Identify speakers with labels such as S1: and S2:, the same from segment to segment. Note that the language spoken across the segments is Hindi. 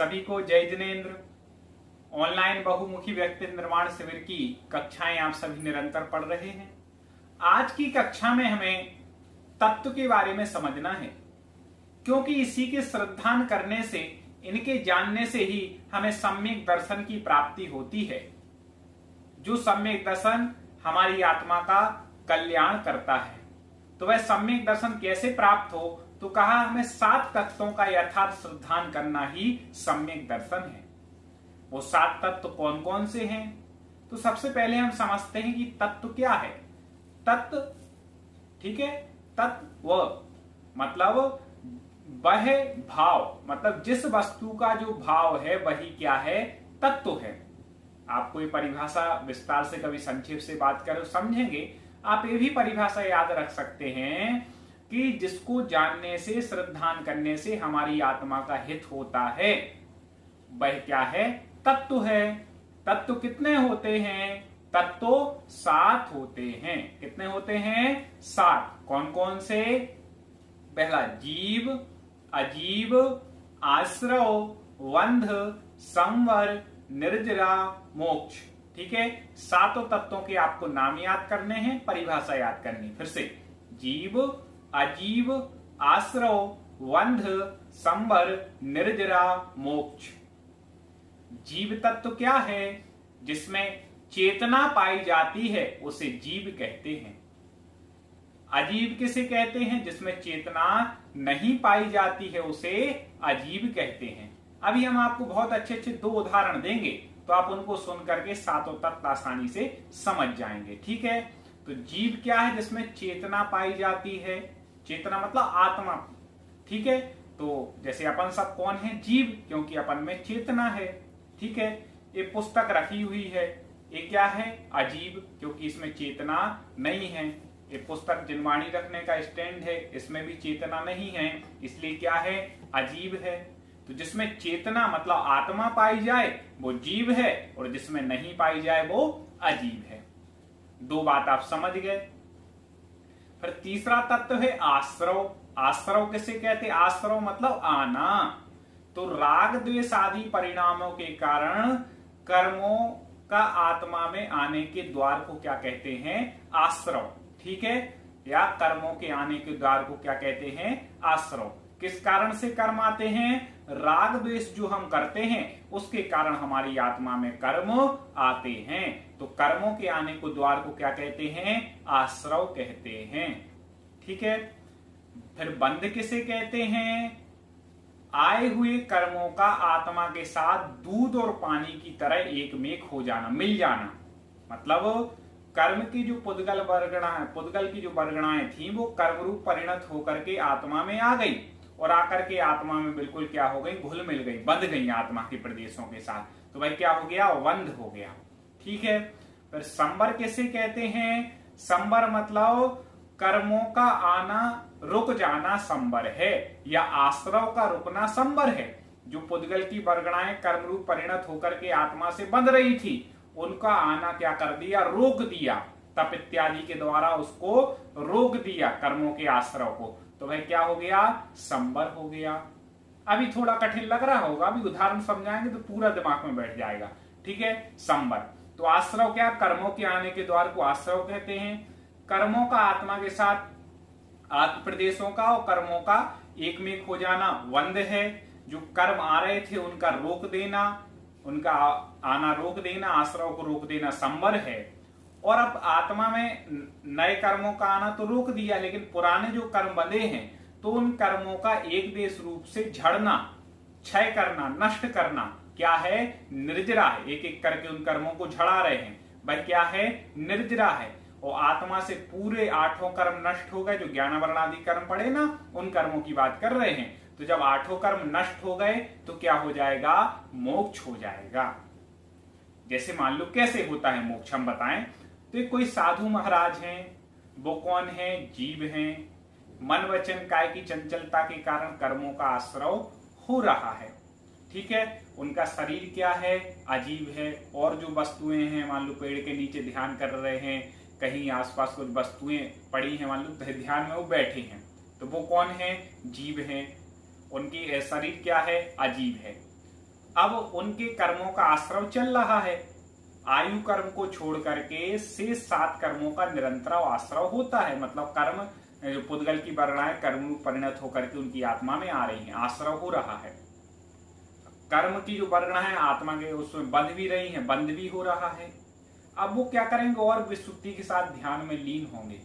S1: सभी को जय जिनेन्द्र। ऑनलाइन बहुमुखी व्यक्तित्व निर्माण शिविर की कक्षाएं आप सभी निरंतर पढ़ रहे हैं। आज की कक्षा में हमें तत्व के बारे में समझना है, क्योंकि इसी के श्रद्धान करने से, इनके जानने से ही हमें सम्यक दर्शन की प्राप्ति होती है। जो सम्यक दर्शन हमारी आत्मा का कल्याण करता है। तो वह सम्यक दर्शन कैसे प्राप्त हो, तो कहा हमें 7 तत्वों का यथार्थ श्रद्धान करना ही सम्यक दर्शन है। वो 7 तत्व कौन कौन से हैं? तो सबसे पहले हम समझते हैं कि तत्व क्या है। तत्व, ठीक है, तत्व मतलब वह भाव, मतलब जिस वस्तु का जो भाव है वही क्या है, तत्व है। आपको ये परिभाषा विस्तार से कभी संक्षेप से बात करें समझेंगे। आप ये भी परिभाषा याद रख सकते हैं कि जिसको जानने से, श्रद्धान करने से हमारी आत्मा का हित होता है, वह क्या है, तत्व है। तत्व कितने होते हैं? तत्व 7 होते हैं। कितने होते हैं? 7। कौन कौन से? पहला जीव, अजीव, आश्रव, वंध, संवर, निर्जरा, मोक्ष। ठीक है, 7 तत्वों के आपको नाम याद करने हैं, परिभाषा याद करनी। फिर से जीव, अजीव, आश्रव, वंध, संवर, निर्जरा, मोक्ष। जीव तत्व क्या है? जिसमें चेतना पाई जाती है उसे जीव कहते हैं। अजीव किसे कहते हैं? जिसमें चेतना नहीं पाई जाती है उसे अजीव कहते हैं। अभी हम आपको बहुत अच्छे अच्छे 2 उदाहरण देंगे, तो आप उनको सुन करके 7 तत्व आसानी से समझ जाएंगे। ठीक है, तो जीव क्या है? जिसमें चेतना पाई जाती है। चेतना मतलब आत्मा। ठीक है, तो जैसे अपन सब कौन है? जीव, क्योंकि अपन में चेतना है। ठीक है, ये पुस्तक रखी हुई है, ये क्या है? अजीब, क्योंकि इसमें चेतना नहीं है। ये पुस्तक जिनवाणी रखने का स्टैंड है, इसमें भी चेतना नहीं है, इसलिए क्या है? अजीब है। तो जिसमें चेतना मतलब आत्मा पाई जाए वो जीव है, और जिसमें नहीं पाई जाए वो अजीब है। 2 बात आप समझ गए। फिर तीसरा तत्व है आश्रव। आश्रव किसे कहते? आश्रव मतलब आना। तो राग द्वेष आदि परिणामों के कारण कर्मों का आत्मा में आने के द्वार को क्या कहते हैं? आश्रव। ठीक है, या कर्मों के आने के द्वार को क्या कहते हैं? आश्रव। किस कारण से कर्म आते हैं? राग द्वेष जो हम करते हैं उसके कारण हमारी आत्मा में कर्म आते हैं। तो कर्मों के आने को द्वार को क्या कहते हैं? आश्रव कहते हैं। ठीक है, फिर बंध किसे कहते हैं? आए हुए कर्मों का आत्मा के साथ दूध और पानी की तरह एक मेक हो जाना, मिल जाना। मतलब कर्म की जो पुद्गल की जो वर्गणाएं थी वो कर्म रूप परिणत होकर के आत्मा में आ गई, और आकर के आत्मा में बिल्कुल क्या हो गई? घुल मिल गई, बंध गई आत्मा के प्रदेशों के साथ। तो भाई क्या हो गया? वंध हो गया। ठीक है, फिर संवर किसे कहते हैं? संवर मतलब कर्मों का आना रुक जाना संवर है, या आश्रव का रुकना संवर है। जो पुद्गल की वर्गणाएं कर्म रूप परिणत होकर के आत्मा से बंध रही थी, उनका आना क्या कर दिया? रोक दिया। तप इत्यादि के द्वारा उसको रोक दिया, कर्मों के आश्रव को। तो वह क्या हो गया? संवर हो गया। अभी थोड़ा कठिन लग रहा होगा, अभी उदाहरण समझाएंगे तो पूरा दिमाग में बैठ जाएगा। ठीक है, संवर। तो आश्रव क्या? कर्मों के आने के द्वार को आश्रव कहते हैं। कर्मों का आत्मा के साथ, आत्म प्रदेशों का और कर्मों का एक में हो जाना वंद है। जो कर्म आ रहे थे उनका रोक देना, उनका आना रोक देना, आश्रव को रोक देना संवर है। और अब आत्मा में नए कर्मों का आना तो रोक दिया, लेकिन पुराने जो कर्म बंधे हैं तो उन कर्मों का एक देश रूप से झड़ना, क्षय करना, नष्ट करना क्या है? निर्जरा है। एक एक करके उन कर्मों को झड़ा रहे हैं, वह क्या है? निर्जरा है। और आत्मा से पूरे 8 कर्म नष्ट हो गए। जो ज्ञान वर्ण आदि कर्म पड़े ना, उन कर्मों की बात कर रहे हैं। तो जब 8 कर्म नष्ट हो गए तो क्या हो जाएगा? मोक्ष हो जाएगा। जैसे मान लो कैसे होता है मोक्ष, हम बताएं। तो एक कोई साधु महाराज हैं, वो कौन है? जीव हैं। मन वचन काय की चंचलता के कारण कर्मों का आश्रव हो रहा है। ठीक है, उनका शरीर क्या है? अजीब है। और जो वस्तुएं हैं, मान लो पेड़ के नीचे ध्यान कर रहे हैं, कहीं आसपास कुछ वस्तुएं पड़ी हैं, मान लो ध्यान में वो बैठे हैं, तो वो कौन है? जीव हैं। उनकी शरीर क्या है? अजीब है। अब उनके कर्मों का आश्रव चल रहा है। आयु कर्म को छोड़ करके शेष 7 कर्मों का निरंतर आश्रव होता है। मतलब कर्म जो पुद्गल की वर्णाएं कर्म में परिणत होकर के उनकी आत्मा में आ रही हैं, आश्रव हो रहा है। कर्म की जो वर्णा है आत्मा के उसमें बंध भी रही है, बंध भी हो रहा है। अब वो क्या करेंगे, और विशुद्धि के साथ ध्यान में लीन होंगे,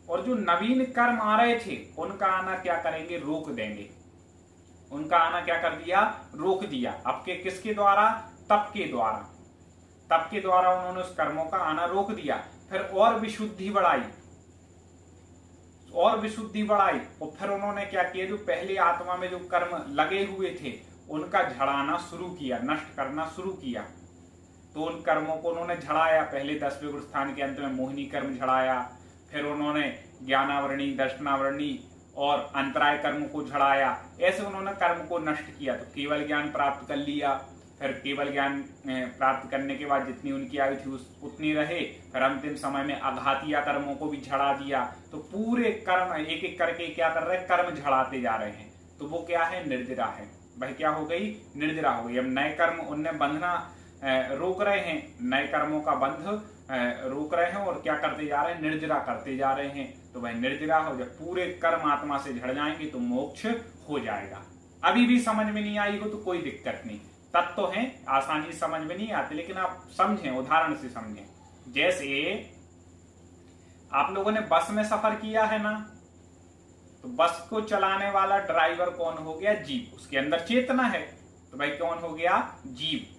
S1: और जो नवीन कर्म आ रहे थे उनका आना क्या करेंगे, रोक देंगे। उनका आना क्या कर दिया, रोक दिया। अब के किसके द्वारा, तप के द्वारा। तप के द्वारा उन्होंने उस कर्मों का आना रोक दिया। फिर और विशुद्धि बढ़ाई, और विशुद्धि बढ़ाई, और फिर उन्होंने क्या किया, जो पहले आत्मा में जो कर्म लगे हुए थे उनका झड़ाना शुरू किया, नष्ट करना शुरू किया। तो उन कर्मों को उन्होंने झड़ाया। पहले 10वें गुण स्थान के अंत में मोहिनी कर्म झड़ाया, फिर उन्होंने ज्ञानावरणी, दर्शनावरणी और अंतराय कर्म को झड़ाया। ऐसे उन्होंने कर्म को नष्ट किया। तो केवल ज्ञान प्राप्त कर लिया। फिर केवल ज्ञान प्राप्त करने के बाद जितनी उनकी आयु थी उतनी रहे। फिर अंतिम समय में अघातीय कर्मों को भी झड़ा दिया। तो पूरे कर्म एक एक करके क्या कर रहे हैं, कर्म झड़ाते जा रहे हैं। तो वो क्या है, निर्जरा है। वह क्या हो गई, निर्जरा हो गई। अब नए कर्म उनने बंधना रोक रहे हैं, नए कर्मों का बंध रोक रहे हैं, और क्या करते जा रहे हैं, निर्जरा करते जा रहे हैं। तो वह निर्जरा हो, जब पूरे कर्म आत्मा से झड़ जाएंगे तो मोक्ष हो जाएगा। अभी भी समझ में नहीं आई हो तो कोई दिक्कत नहीं, तत्व तो है, आसानी से समझ में नहीं आते, लेकिन आप समझें, उदाहरण से समझें। जैसे आप लोगों ने बस में सफर किया है ना, तो बस को चलाने वाला ड्राइवर कौन हो गया, जीव। उसके अंदर चेतना है, तो भाई कौन हो गया, जीव।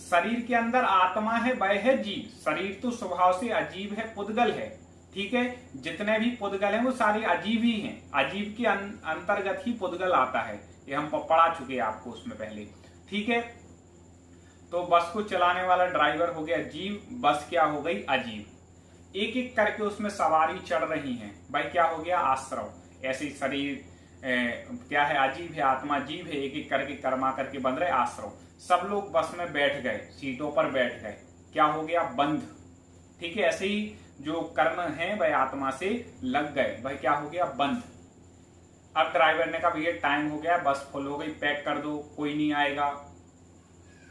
S1: शरीर के अंदर आत्मा है, वह है जीव। शरीर तो स्वभाव से अजीब है, पुद्गल है, ठीक है। जितने भी पुद्गल हैं वो सारे अजीब ही हैं। अजीब के अंतर्गत ही पुद्गल आता है, ये हम पढ़ा चुके हैं आपको उसमें पहले, ठीक है। तो बस को चलाने वाला ड्राइवर हो गया जीव, बस क्या हो गई, अजीब। एक एक करके उसमें सवारी चढ़ रही हैं, भाई क्या हो गया, आश्रव। ऐसे शरीर क्या है, अजीब है, आत्मा जीव है, एक एक करके कर्मा करके बन रहे आश्रव। सब लोग बस में बैठ गए, सीटों पर बैठ गए, क्या हो गया, बंध, ठीक है। ऐसे ही जो कर्म है वह आत्मा से लग गए, भाई क्या हो गया, बंध। अब ड्राइवर ने कहा भैया टाइम हो गया, बस फुल हो गई, पैक कर दो, कोई नहीं आएगा,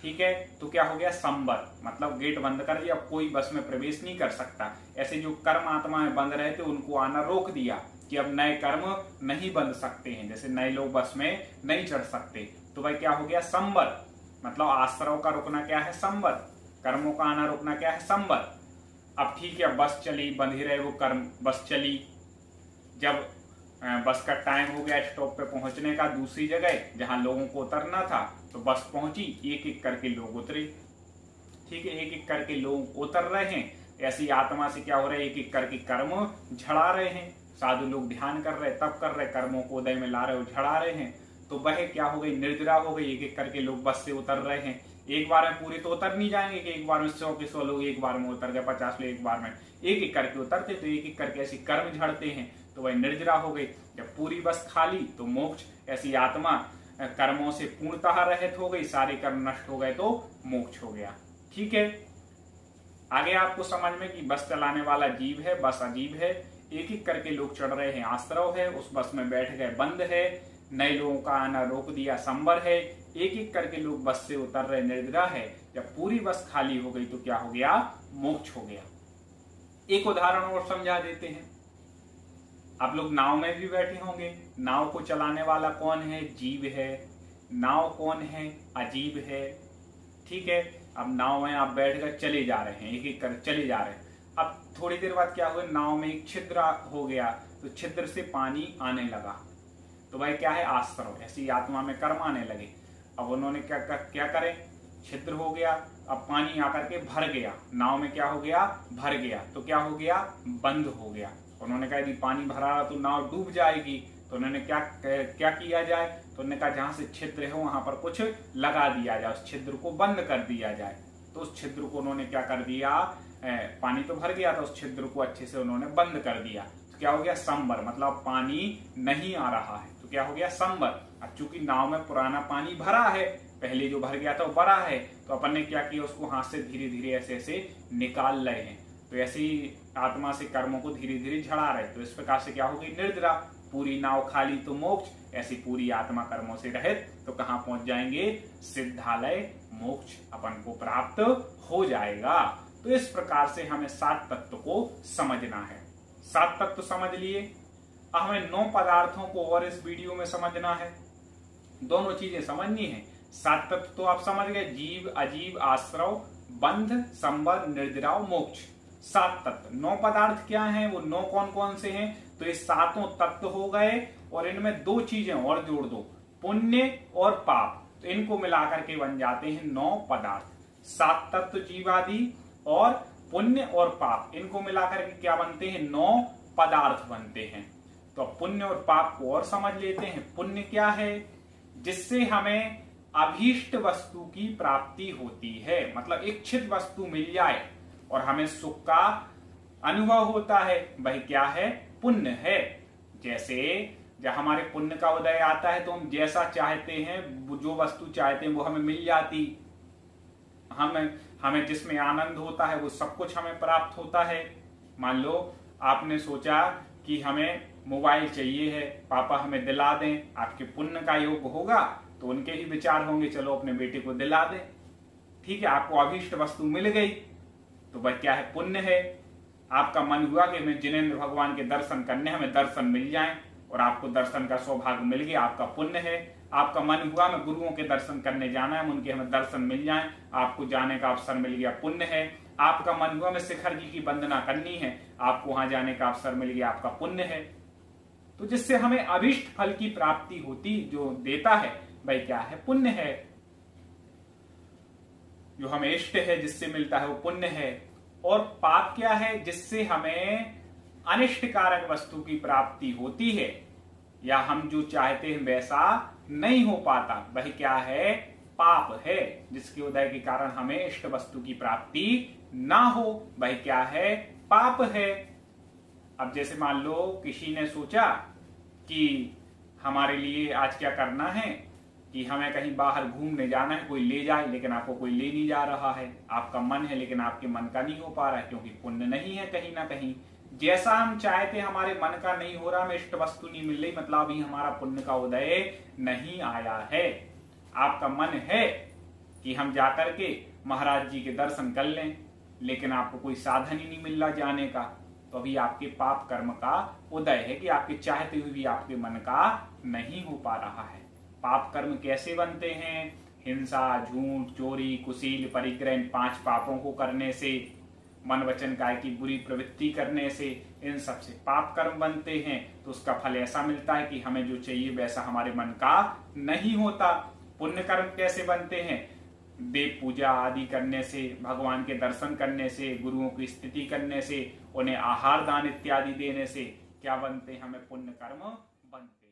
S1: ठीक है। तो क्या हो गया, संबर, मतलब गेट बंद कर दिया, अब कोई बस में प्रवेश नहीं कर सकता। ऐसे जो कर्म आत्मा में बंद रहे थे उनको आना रोक दिया कि अब नए कर्म नहीं बंध सकते हैं। जैसे नए लोग बस में नहीं चढ़ सकते, तो भाई क्या हो गया, संबर, मतलब आश्रव का रुकना क्या है, संबर। कर्मों का आना रुकना क्या है, संबर। अब ठीक है, बस चली, बंधे रहे वो कर्म, बस चली। जब बस का टाइम हो गया स्टॉप पे पहुंचने का, दूसरी जगह जहां लोगों को उतरना था, तो बस पहुंची, एक एक करके लोग उतरे, ठीक है। एक एक करके लोग उतर रहे हैं। ऐसी आत्मा से क्या हो रहा है, एक एक करके कर्म झड़ा रहे हैं। साधु लोग ध्यान कर रहे, तप कर रहे, कर्मों को उदय में ला रहे हो, झड़ा रहे हैं। तो वह क्या हो गई, निर्जरा हो गई। एक एक करके लोग बस से उतर रहे हैं। एक बार में पूरे तो उतर नहीं जाएंगे कि एक बार में 100 के 100 लोग एक बार में उतर गए, 50 लोग एक बार में, एक एक करके उतरते। तो एक एक करके ऐसी कर्म झड़ते हैं, तो वह निर्जरा हो गई। जब पूरी बस खाली तो मोक्ष। ऐसी आत्मा कर्मों से पूर्णतः रहित हो गई, सारे कर्म नष्ट हो गए तो मोक्ष हो गया, ठीक है। आगे आपको समझ में कि बस चलाने वाला जीव है, बस अजीब है, एक एक करके लोग चढ़ रहे हैं, आश्रव है, उस बस में बैठ गए, बंद है, नए लोगों का आना रोक दिया, संबर है, एक एक करके लोग बस से उतर रहे, निर्जरा है। जब पूरी बस खाली हो गई तो क्या हो गया, मोक्ष हो गया। एक उदाहरण और समझा देते हैं। आप लोग नाव में भी बैठे होंगे, नाव को चलाने वाला कौन है, जीव है। नाव कौन है, अजीब है, ठीक है। अब नाव में आप बैठ कर चले जा रहे हैं, एक एक कर चले जा रहे हैं। अब थोड़ी देर बाद क्या हुआ, नाव में एक छिद्र हो गया, तो छिद्र से पानी आने लगा, तो भाई क्या है, आश्रव। ऐसी आत्मा में कर्म आने लगे। अब उन्होंने क्या करे, छिद्र हो गया, अब पानी आकर के भर गया, नाव में क्या हो गया, भर गया, तो क्या हो गया, बंद हो गया। उन्होंने कहा यदि पानी भरा रहा तो नाव डूब जाएगी। तो उन्होंने क्या किया जाए, तो उन्होंने कहा जहां से छिद्र है वहां पर कुछ लगा दिया जाए, उस छिद्र को बंद कर दिया जाए। तो उस छिद्र को उन्होंने क्या कर दिया, पानी तो भर गया था, उस छिद्र को अच्छे से उन्होंने बंद कर दिया। तो क्या हो गया, संबर, मतलब पानी नहीं आ रहा है, तो क्या हो गया, संबर। अब चूंकि नाव में पुराना पानी भरा है, पहले जो भर गया था वो भरा है, तो अपन ने क्या किया, उसको हाथ से धीरे धीरे ऐसे ऐसे निकाल रहे हैं। तो ऐसी आत्मा से कर्मों को धीरे धीरे झड़ा रहे। तो इस प्रकार से क्या हो गई, निर्जरा। पूरी नाव खाली तो मोक्ष, ऐसी पूरी आत्मा कर्मों से रहित तो कहां पहुंच जाएंगे? सिद्धालय मोक्ष अपन को प्राप्त हो जाएगा। तो इस प्रकार से हमें 7 तत्व को समझना है। 7 तत्व समझ लिए। अब हमें 9 पदार्थों को और इस वीडियो में समझना है। दोनों चीजें समझनी है। 7 तत्व तो आप समझ गए, जीव, अजीव, आश्रव, बंध, संबंध, निर्द्राव, मोक्ष। 7 तत्व। 9 पदार्थ क्या हैं? वो 9 कौन कौन से हैं? तो ये 7 तत्व हो गए और इनमें 2 चीजें और जोड़ दो, पुण्य और पाप, तो इनको मिलाकर के बन जाते हैं 9 पदार्थ। 7 तत्व जीवादि और पुण्य और पाप, इनको मिलाकर के क्या बनते हैं? 9 पदार्थ बनते हैं। तो पुण्य और पाप को और समझ लेते हैं। पुण्य क्या है? जिससे हमें अभीष्ट वस्तु की प्राप्ति होती है, मतलब इच्छित वस्तु मिल जाए और हमें सुख का अनुभव होता है, वही क्या है? पुण्य है। जैसे जब हमारे पुण्य का उदय आता है तो हम जैसा चाहते हैं, जो वस्तु चाहते हैं वो हमें मिल जाती, हमें जिसमें आनंद होता है वो सब कुछ हमें प्राप्त होता है। मान लो आपने सोचा कि हमें मोबाइल चाहिए है, पापा हमें दिला दें, आपके पुण्य का योग होगा तो उनके ही विचार होंगे, चलो अपने बेटे को दिला दें। ठीक है, आपको अभीष्ट वस्तु मिल गई तो वह क्या है? पुण्य है। आपका मन हुआ कि हमें जिनेंद्र भगवान के दर्शन करने, हमें दर्शन मिल जाएं, और आपको दर्शन का सौभाग्य मिल गया, आपका पुण्य है। आपका मन हुआ मैं गुरुओं के दर्शन करने जाना है, उनके हमें दर्शन मिल जाएं, आपको जाने का अवसर मिल गया, पुण्य है। आपका मन हुआ मैं शिखर जी की वंदना करनी है, आपको वहां जाने का अवसर मिल गया, आपका पुण्य है। तो जिससे हमें अभिष्ट फल की प्राप्ति होती, जो देता है भाई क्या है? पुण्य है। जो हमें इष्ट है, जिससे मिलता है वो पुण्य है। और पाप क्या है? जिससे हमें अनिष्ट कारक वस्तु की प्राप्ति होती है, या हम जो चाहते हैं वैसा नहीं हो पाता, वही क्या है? पाप है। जिसके उदय के कारण हमें इष्ट वस्तु की प्राप्ति ना हो, वही क्या है? पाप है। अब जैसे मान लो किसी ने सोचा कि हमारे लिए आज क्या करना है, कि हमें कहीं बाहर घूमने जाना है, कोई ले जाए, लेकिन आपको कोई ले नहीं जा रहा है। आपका मन है लेकिन आपके मन का नहीं हो पा रहा है, क्योंकि पुण्य नहीं है कहीं ना कहीं। जैसा हम चाहते हमारे मन का नहीं हो रहा, हमें इष्ट वस्तु नहीं मिल रही, मतलब अभी हमारा पुण्य का उदय नहीं आया है। आपका मन है कि हम जाकर के महाराज जी के दर्शन कर लें, लेकिन आपको कोई साधन ही नहीं मिल रहा जाने का, तो अभी आपके पाप कर्म का उदय है कि आपके चाहते हुए भी आपके मन का नहीं हो पा रहा है। पाप कर्म कैसे बनते हैं? हिंसा, झूठ, चोरी, कुशील, परिग्रह, इन 5 पापों को करने से, मन वचन काय की बुरी प्रवृत्ति करने से, इन सब से पाप कर्म बनते हैं। तो उसका फल ऐसा मिलता है कि हमें जो चाहिए वैसा हमारे मन का नहीं होता। पुण्य कर्म कैसे बनते हैं? देव पूजा आदि करने से, भगवान के दर्शन करने से, गुरुओं की स्तुति करने से, उन्हें आहार दान इत्यादि देने से क्या बनते हैं? हमें पुण्य कर्म बनते हैं।